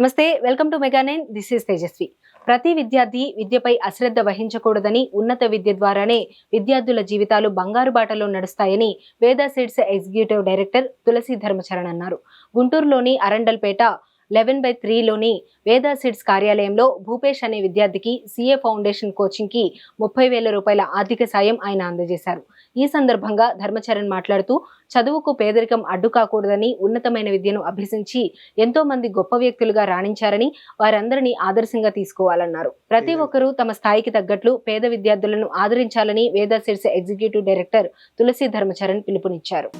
నమస్తే, welcome to మెగా9. This is Tejaswi. ప్రతి విద్యార్థి విద్యపై అశ్రద్ధ వహించకూడదని, ఉన్నత విద్య ద్వారానే విద్యార్థుల జీవితాలు బంగారు బాటలో నడుస్తాయని వేద సీడ్స్ ఎగ్జిక్యూటివ్ డైరెక్టర్ తులసి ధర్మచరణ్ అన్నారు. గుంటూరులోని అరండల్పేట 11/3లోని వేద సీడ్స్ కార్యాలయంలో భూపేష్ అనే విద్యార్థికి CA ఫౌండేషన్ కోచింగ్ కి 30,000 రూపాయల ఆర్థిక సాయం ఆయన అందజేశారు. ఈ సందర్భంగా ధర్మచరణ్ మాట్లాడుతూ, చదువుకు పేదరికం అడ్డు కాకూడదని, ఉన్నతమైన విద్యను అభ్యసించి ఎంతో మంది గొప్ప వ్యక్తులుగా రాణించారని, వారందరినీ ఆదర్శంగా తీసుకోవాలన్నారు. ప్రతి ఒక్కరూ తమ స్థాయికి తగ్గట్లు పేద విద్యార్థులను ఆదరించాలని వేద సీడ్స్ ఎగ్జిక్యూటివ్ డైరెక్టర్ తులసి ధర్మచరణ్ పిలుపునిచ్చారు.